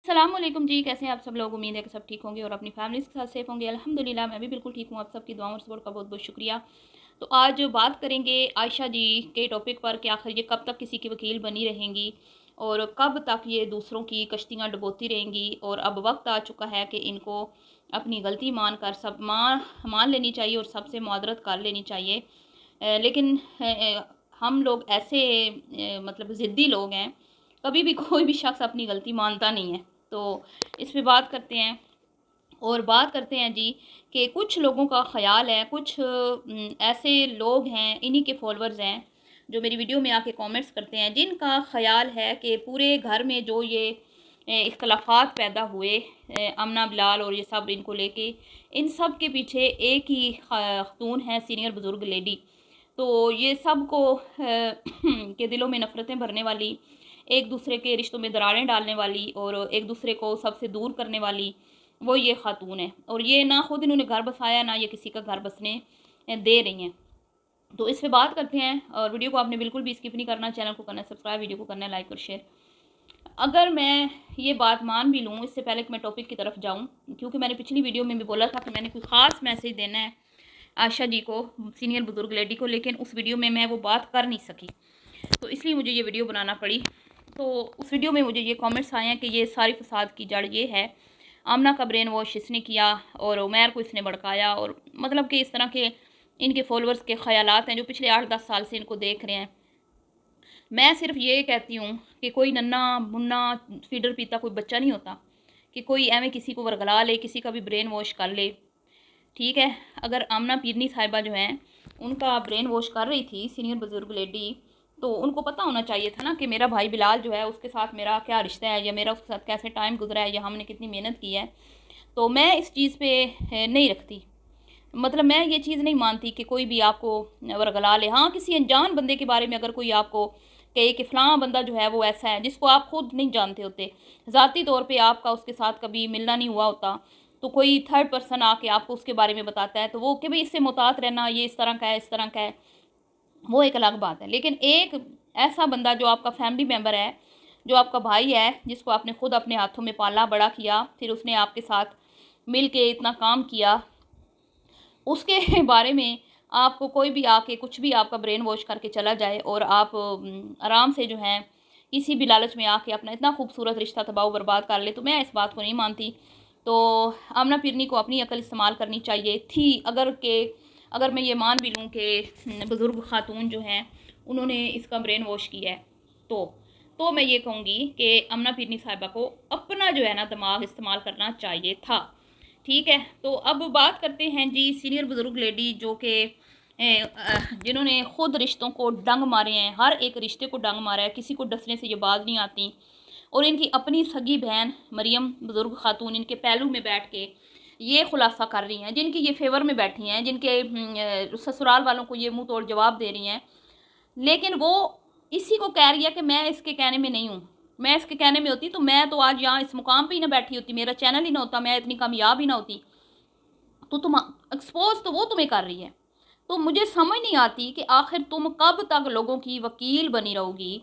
अस्सलामुअलैकुम जी, कैसे हैं आप सब लोग। उम्मीद है कि सब ठीक होंगे और अपनी फैमिली के साथ सेफ होंगे। अल्हम्दुलिल्लाह मैं भी बिल्कुल ठीक हूँ। आप सबकी दुआओं और सपोर्ट का बहुत बहुत शुक्रिया। तो आज बात करेंगे आयशा जी के टॉपिक पर कि आखिर ये कब तक किसी की वकील बनी रहेंगी और कब तक ये दूसरों की कश्तियाँ डुबोती रहेंगी। और अब वक्त आ चुका है कि इनको अपनी गलती मान कर सब मान लेनी चाहिए और सबसे मुआदरत कर लेनी चाहिए। लेकिन हम लोग ऐसे मतलब ज़िद्दी लोग हैं, कभी भी कोई भी शख्स अपनी गलती मानता नहीं है। तो इस पे बात करते हैं और बात करते हैं जी कि कुछ लोगों का ख़्याल है, कुछ ऐसे लोग हैं, इन्हीं के फॉलोअर्स हैं जो मेरी वीडियो में आके कमेंट्स करते हैं, जिनका ख़्याल है कि पूरे घर में जो ये इख्तलाफात पैदा हुए, अमना बिलाल और ये सब इनको लेके, इन सब के पीछे एक ही खातून है, सीनियर बुज़ुर्ग लेडी। तो ये सब को के दिलों में नफ़रतें भरने वाली, एक दूसरे के रिश्तों में दरारें डालने वाली और एक दूसरे को सबसे दूर करने वाली वो ये खातून है। और ये ना खुद इन्होंने घर बसाया, ना ये किसी का घर बसने दे रही हैं। तो इस पे बात करते हैं और वीडियो को आपने बिल्कुल भी स्किप नहीं करना, चैनल को करना है सब्सक्राइब, वीडियो को करना है लाइक और शेयर। अगर मैं ये बात मान भी लूँ, इससे पहले कि मैं टॉपिक की तरफ जाऊँ, क्योंकि मैंने पिछली वीडियो में भी बोला था कि मैंने कोई ख़ास मैसेज देना है आशा जी को, सीनियर बुजुर्ग लेडी को, लेकिन उस वीडियो में मैं वो बात कर नहीं सकी, तो इसलिए मुझे ये वीडियो बनाना पड़ी। तो उस वीडियो में मुझे ये कमेंट्स आए हैं कि ये सारी फसाद की जड़ ये है, आमना का ब्रेन वॉश इसने किया और उमैर को इसने भड़काया, और मतलब कि इस तरह के इनके फॉलोअर्स के ख़यालात हैं जो पिछले 8-10 साल से इनको देख रहे हैं। मैं सिर्फ ये कहती हूँ कि कोई नन्ना मुन्ना फीडर पीता कोई बच्चा नहीं होता कि कोई एवं किसी को वरगला ले, किसी का भी ब्रेन वॉश कर ले। ठीक है, अगर आमना पीरनी साहिबा जो हैं उनका ब्रेन वॉश कर रही थी सीनियर बुजुर्ग लेडी, तो उनको पता होना चाहिए था ना कि मेरा भाई बिलाल जो है उसके साथ मेरा क्या रिश्ता है, या मेरा उसके साथ कैसे टाइम गुजरा है, या हमने कितनी मेहनत की है। तो मैं इस चीज़ पे नहीं रखती, मतलब मैं ये चीज़ नहीं मानती कि कोई भी आपको वरगला ले। हाँ, किसी अनजान बंदे के बारे में अगर कोई आपको कहे कि फ़लाँ बंदा जो है वो ऐसा है, जिसको आप खुद नहीं जानते होते, ज़ाती तौर पे आपका उसके साथ कभी मिलना नहीं हुआ होता, तो कोई थर्ड पर्सन आके आपको उसके बारे में बताता है, तो वो कि भाई इससे मुतात रहना, ये इस तरह का है, इस तरह का है, वो एक अलग बात है। लेकिन एक ऐसा बंदा जो आपका फैमिली मेम्बर है, जो आपका भाई है, जिसको आपने खुद अपने हाथों में पाला बड़ा किया, फिर उसने आपके साथ मिल के इतना काम किया, उसके बारे में आपको कोई भी आके कुछ भी आपका ब्रेन वॉश करके चला जाए और आप आराम से जो है किसी भी लालच में आके अपना इतना खूबसूरत रिश्ता तबाह बर्बाद कर ले, तो मैं इस बात को नहीं मानती। तो आमना पीरनी को अपनी अकल इस्तेमाल करनी चाहिए थी। अगर मैं ये मान भी लूँ कि बुज़ुर्ग खातून जो हैं उन्होंने इसका ब्रेन वॉश किया है, तो मैं ये कहूँगी कि आमना पीरनी साहिबा को अपना जो है ना दिमाग इस्तेमाल करना चाहिए था। ठीक है, तो अब बात करते हैं जी सीनियर बुजुर्ग लेडी जो कि जिन्होंने खुद रिश्तों को डंग मारे हैं, हर एक रिश्ते को डंग मारा है, किसी को डसने से ये बाज नहीं आती। और इनकी अपनी सगी बहन मरियम बुजुर्ग खातून इनके पहलू में बैठ के ये खुलासा कर रही हैं, जिनकी ये फेवर में बैठी हैं, जिनके ससुराल वालों को ये मुंह तोड़ जवाब दे रही हैं। लेकिन वो इसी को कह रही है कि मैं इसके कहने में नहीं हूँ, मैं इसके कहने में होती तो मैं तो आज यहाँ इस मुकाम पे ही ना बैठी होती, मेरा चैनल ही ना होता, मैं इतनी कामयाब ही ना होती। तो तुम एक्सपोज तो वो तुम्हें कर रही है। तो मुझे समझ नहीं आती कि आखिर तुम कब तक लोगों की वकील बनी रहोगी,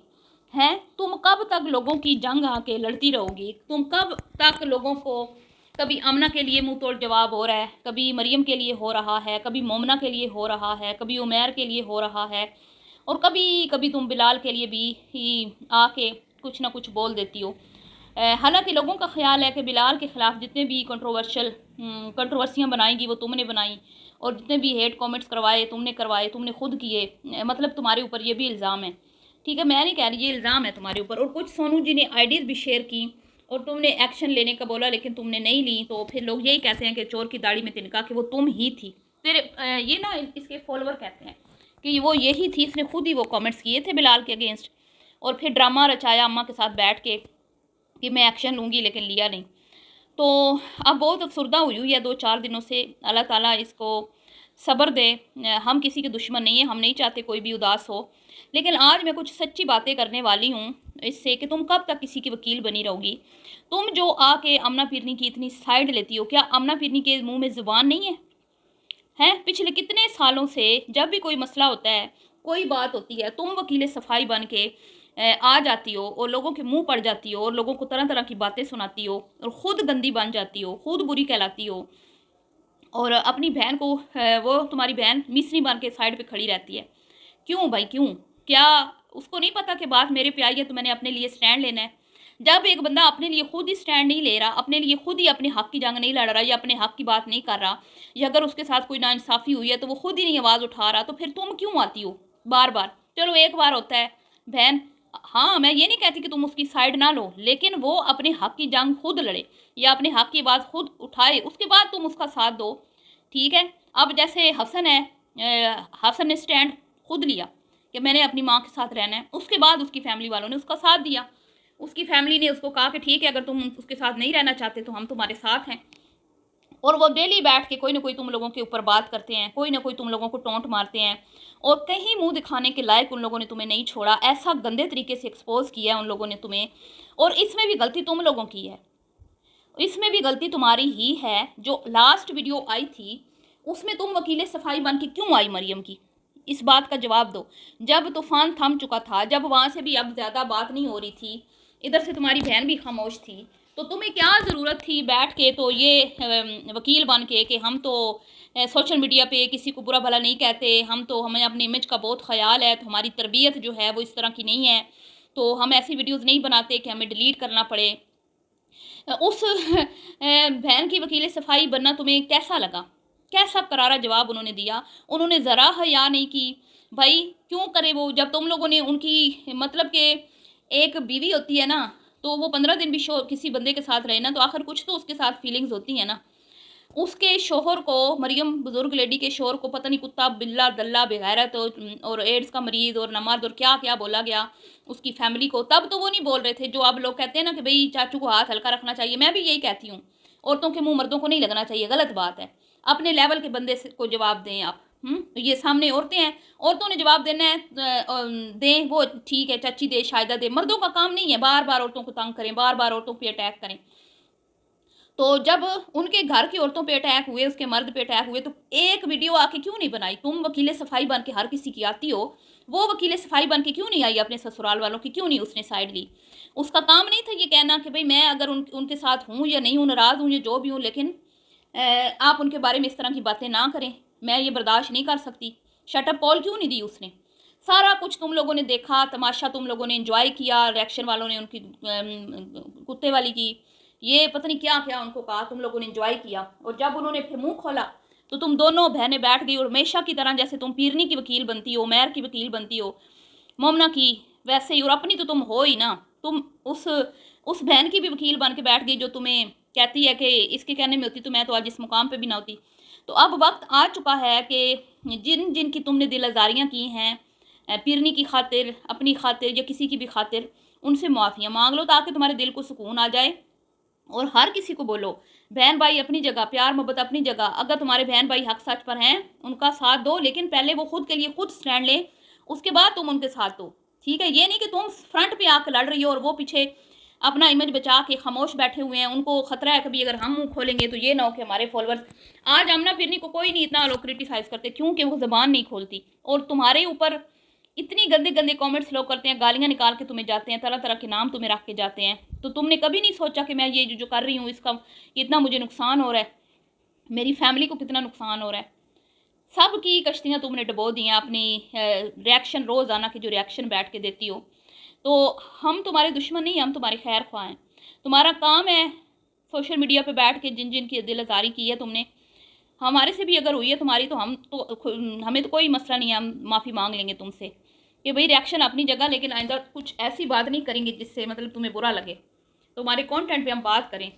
हैं? तुम कब तक लोगों की जंग आके लड़ती रहोगी? तुम कब तक लोगों को, कभी आमना के लिए मुंह तोड़ जवाब हो रहा है, कभी मरियम के लिए हो रहा है, कभी मोमना के लिए हो रहा है, कभी उमैर के लिए हो रहा है, और कभी कभी तुम बिलाल के लिए भी ही आके कुछ ना कुछ बोल देती हो। हालांकि लोगों का ख्याल है कि बिलाल के ख़िलाफ़ जितने भी कंट्रोवर्सियाँ बनाएंगी वो तुमने बनाई, और जितने भी हेट कमेंट्स करवाए तुमने करवाए, तुमने खुद किए, मतलब तुम्हारे ऊपर ये भी इल्ज़ाम है। ठीक है, मैं नहीं कह रही, ये इल्ज़ाम है तुम्हारे ऊपर। और कुछ सोनू जी ने आइडियाज़ भी शेयर की और तुमने एक्शन लेने का बोला, लेकिन तुमने नहीं ली, तो फिर लोग यही कहते हैं कि चोर की दाढ़ी में तिनका, कि वो तुम ही थी। फिर ये ना इसके फॉलोअर कहते हैं कि वो यही थी, इसने खुद ही वो कमेंट्स किए थे बिलाल के अगेंस्ट, और फिर ड्रामा रचाया अम्मा के साथ बैठ के कि मैं एक्शन लूँगी, लेकिन लिया नहीं। तो अब बहुत अफसरदा हुई है 2-4 दिनों से। अल्लाह ताला इसको सब्र दे। हम किसी के दुश्मन नहीं हैं, हम नहीं चाहते कोई भी उदास हो। लेकिन आज मैं कुछ सच्ची बातें करने वाली हूँ इससे, कि तुम कब तक किसी की वकील बनी रहोगी। तुम जो आके अमना पीरनी की इतनी साइड लेती हो, क्या अमना पीरनी के मुँह में ज़ुबान नहीं है? हैं? पिछले कितने सालों से जब भी कोई मसला होता है, कोई बात होती है, तुम वकील सफाई बन के आ जाती हो और लोगों के मुंह पड़ जाती हो और लोगों को तरह तरह की बातें सुनाती हो और ख़ुद गंदी बन जाती हो, खुद बुरी कहलाती हो और अपनी बहन को वो तुम्हारी बहन मिसरी बन के साइड पे खड़ी रहती है। क्यों भाई क्यों? क्या उसको नहीं पता कि बात मेरे पे आई है तो मैंने अपने लिए स्टैंड लेना है? जब एक बंदा अपने लिए खुद ही स्टैंड नहीं ले रहा, अपने लिए खुद ही अपने हक की जंग नहीं लड़ रहा या अपने हक की बात नहीं कर रहा, या अगर उसके साथ कोई नाइंसाफ़ी हुई है तो वो खुद ही नहीं आवाज़ उठा रहा, तो फिर तुम क्यों आती हो बार-बार? चलो एक बार होता है, बहन, हाँ, मैं ये नहीं कहती कि तुम उसकी साइड ना लो, लेकिन वो अपने हक की जंग खुद लड़े या अपने हक की आवाज़ खुद उठाए, उसके बाद तुम उसका साथ दो, ठीक है? अब जैसे हसन है, हसन ने स्टैंड खुद लिया कि मैंने अपनी माँ के साथ रहना है, उसके बाद उसकी फैमिली वालों ने उसका साथ दिया। उसकी फैमिली ने उसको कहा कि ठीक है, अगर तुम उसके साथ नहीं रहना चाहते तो हम तुम्हारे साथ हैं। और वो डेली बैठ के कोई ना कोई तुम लोगों के ऊपर बात करते हैं, कोई ना कोई तुम लोगों को टोंट मारते हैं और कहीं मुंह दिखाने के लायक उन लोगों ने तुम्हें नहीं छोड़ा। ऐसा गंदे तरीके से एक्सपोज किया है उन लोगों ने तुम्हें, और इसमें भी गलती तुम लोगों की है, इसमें भी गलती तुम्हारी ही है। जो लास्ट वीडियो आई थी उसमें तुम वकील सफाई बन के क्यों आई मरियम की? इस बात का जवाब दो। जब तूफान थम चुका था, जब वहाँ से भी अब ज़्यादा बात नहीं हो रही थी, इधर से तुम्हारी बहन भी खामोश थी, तो तुम्हें क्या ज़रूरत थी बैठ के तो ये वकील बन के कि हम तो सोशल मीडिया पे किसी को बुरा भला नहीं कहते, हम तो हमें अपनी इमेज का बहुत ख्याल है, तो हमारी तरबियत जो है वो इस तरह की नहीं है, तो हम ऐसी वीडियोज़ नहीं बनाते कि हमें डिलीट करना पड़े। उस बहन की वकील सफाई बनना तुम्हें कैसा लगा? कैसा करारा जवाब उन्होंने दिया? उन्होंने ज़रा हया नहीं की। भाई क्यों करे वो? जब तुम लोगों ने उनकी मतलब कि एक बीवी होती है ना, तो वो 15 दिन भी किसी बंदे के साथ रहे ना, तो आखिर कुछ तो उसके साथ फीलिंग्स होती हैं ना। उसके शोहर को, मरियम बुजुर्ग लेडी के शोहर को पता नहीं कुत्ता बिल्ला दल्ला बेगैरत और एड्स का मरीज़ और नमर्द और क्या क्या बोला गया उसकी फैमिली को। तब तो वो नहीं बोल रहे थे जो अब लोग कहते हैं ना कि भाई चाचू को हाथ हल्का रखना चाहिए। मैं भी यही कहती हूँ, औरतों के मुंह मर्दों को नहीं लगना चाहिए, गलत बात है। अपने लेवल के बंदे को जवाब दें आप। ये सामने औरतें हैं, औरतों ने जवाब देना है, दें, वो ठीक है, चाची दे शायदा दे। मर्दों का काम नहीं है बार बार औरतों को तंग करें, बार बार औरतों पर अटैक करें। तो जब उनके घर की औरतों पे अटैक हुए, उसके मर्द पे अटैक हुए, तो एक वीडियो आके क्यों नहीं बनाई? तुम वकील सफाई बन के हर किसी की आती हो, वो वकील सफाई बन के क्यों नहीं आई? अपने ससुराल वालों की क्यों नहीं उसने साइड ली? उसका काम नहीं था ये कहना कि भाई मैं अगर उनके साथ हूँ या नहीं हूँ, नाराज़ हूँ या जो भी हूँ, लेकिन आप उनके बारे में इस तरह की बातें ना करें, मैं ये बर्दाश्त नहीं कर सकती। शट अप कॉल क्यों नहीं दी उसने? सारा कुछ तुम लोगों ने देखा, तमाशा तुम लोगों ने एंजॉय किया, रिएक्शन वालों ने उनकी कुत्ते वाली की, ये पता नहीं क्या क्या उनको कहा, तुम लोगों ने एंजॉय किया। और जब उन्होंने फिर मुंह खोला तो तुम दोनों बहनें बैठ गई और हमेशा की तरह जैसे तुम पीरनी की वकील बनती हो, मैर की वकील बनती हो, मोमना की, वैसे ही। और अपनी तो तुम हो ही ना, तुम उस बहन की भी वकील बन के बैठ गई जो तुम्हें कहती है कि इसके कहने में होती तो मैं तो आज इस मुकाम पे भी ना होती। तो अब वक्त आ चुका है कि जिन जिन की तुमने दिल आज़ारियाँ की हैं, पीरनी की खातिर, अपनी खातिर या किसी की भी खातिर, उनसे माफ़ियाँ मांग लो ताकि तुम्हारे दिल को सुकून आ जाए। और हर किसी को बोलो, बहन भाई अपनी जगह, प्यार मोहब्बत अपनी जगह। अगर तुम्हारे बहन भाई हक सच पर हैं, उनका साथ दो, लेकिन पहले वो खुद के लिए खुद स्टैंड लें, उसके बाद तुम उनके साथ दो, ठीक है? ये नहीं कि तुम फ्रंट पे आकर लड़ रही हो और वो पीछे अपना इमेज बचा के खामोश बैठे हुए हैं। उनको खतरा है कभी अगर हम मुंह खोलेंगे तो ये ना हो कि हमारे फॉलोअर्स, आज आमना फिरनी को कोई नहीं इतना लोग क्रिटिसाइज करते क्योंकि वो जबान नहीं खोलती, और तुम्हारे ऊपर इतनी गंदे गंदे कमेंट्स लोग करते हैं, गालियाँ निकाल के तुम्हें जाते हैं, तरह तरह के नाम तुम्हें रख के जाते हैं। तो तुमने कभी नहीं सोचा कि मैं ये जो कर रही हूँ इसका कितना मुझे नुकसान हो रहा है, मेरी फैमिली को कितना नुकसान हो रहा है। सब की कश्तियाँ तुमने डबो दी हैं अपनी रिएक्शन, रोज़ाना की जो रिएक्शन बैठ के देती हो। तो हम तुम्हारे दुश्मन नहीं, हम तुम्हारे खैर ख्वाह हैं। तुम्हारा काम है सोशल मीडिया पे बैठ के जिन जिन की दिल आज़ारी की है तुमने, हमारे से भी अगर हुई है तुम्हारी, तो हमें तो कोई मसला नहीं है, हम माफ़ी मांग लेंगे तुमसे कि भाई रिएक्शन अपनी जगह, लेकिन आइंदा कुछ ऐसी बात नहीं करेंगे जिससे मतलब तुम्हें बुरा लगे। तुम्हारे कंटेंट पे हम बात करें,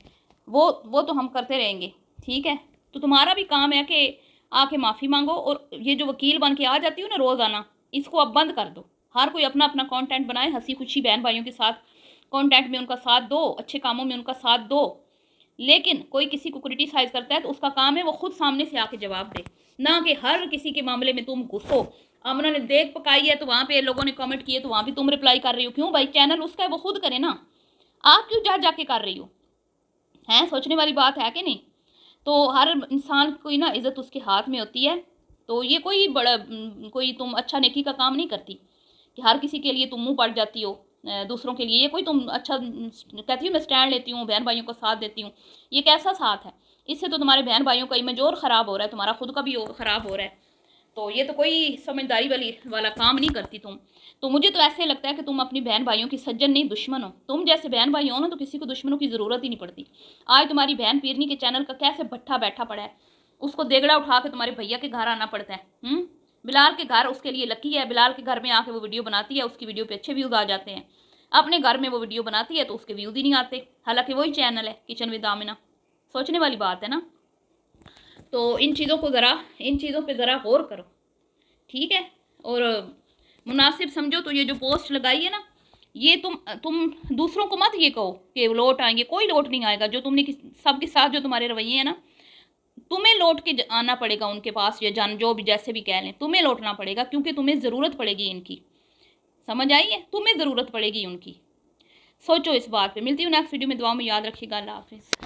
वो तो हम करते रहेंगे, ठीक है? तो तुम्हारा भी काम है कि आके माफ़ी मांगो, और ये जो वकील बन के आ जाती हो ना रोज़ाना, इसको अब बंद कर दो। हर कोई अपना अपना कंटेंट बनाए, हंसी खुशी बहन भाइयों के साथ कंटेंट में उनका साथ दो, अच्छे कामों में उनका साथ दो। लेकिन कोई किसी को क्रिटिसाइज करता है तो उसका काम है वो खुद सामने से आके जवाब दे, ना कि हर किसी के मामले में तुम घुसो। अमना ने देख पकाई है तो वहाँ पे लोगों ने कमेंट किए तो वहाँ भी तुम रिप्लाई कर रही हो। क्यों भाई? चैनल उसका है, वो खुद करे ना, आप क्यों जा जाके कर रही हो? हैं, सोचने वाली बात है कि नहीं? तो हर इंसान की ना इज़्ज़त उसके हाथ में होती है। तो ये कोई तुम अच्छा नेकी का काम नहीं करती कि हर किसी के लिए तुम मुँह पड़ जाती हो। दूसरों के लिए, ये कोई तुम अच्छा कहती हूँ मैं स्टैंड लेती हूँ, बहन भाइयों का साथ देती हूँ, ये कैसा साथ है? इससे तो तुम्हारे बहन भाइयों का इमेज और ख़राब हो रहा है, तुम्हारा खुद का भी ख़राब हो रहा है। तो ये तो कोई समझदारी वाला काम नहीं करती तुम। तो मुझे तो ऐसे लगता है कि तुम अपनी बहन भाइयों की सज्जन नहीं, दुश्मन हो। तुम जैसे बहन भाई हो ना, तो किसी को दुश्मनों की ज़रूरत ही नहीं पड़ती। आज तुम्हारी बहन पीरनी के चैनल का कैसे भट्ठा बैठा पड़ा है, उसको देगड़ा उठा के तुम्हारे भैया के घर आना पड़ता है। बिलाल के घर उसके लिए लकी है, बिलाल के घर में आके वो वीडियो बनाती है, उसकी वीडियो पे अच्छे व्यूज़ आ जाते हैं। अपने घर में वो वीडियो बनाती है तो उसके व्यूज़ ही नहीं आते, हालांकि वही चैनल है किचन विद आमिना। सोचने वाली बात है ना। तो इन चीज़ों पे ज़रा गौर करो, ठीक है। और मुनासिब समझो तो ये जो पोस्ट लगाई है ना, ये तुम दूसरों को मत ये कहो कि लौट आएंगे, कोई लौट नहीं आएगा। जो तुमने सबके साथ जो तुम्हारे रवैये हैं ना, तुम्हें लौट के आना पड़ेगा उनके पास, या जान जो भी जैसे भी कह लें, तुम्हें लौटना पड़ेगा, क्योंकि तुम्हें ज़रूरत पड़ेगी इनकी। समझ आई है? तुम्हें ज़रूरत पड़ेगी उनकी। सोचो इस बात पे। मिलती हूँ नेक्स्ट वीडियो में, दुआ में याद रखिएगा। अल्लाह हाफिज़।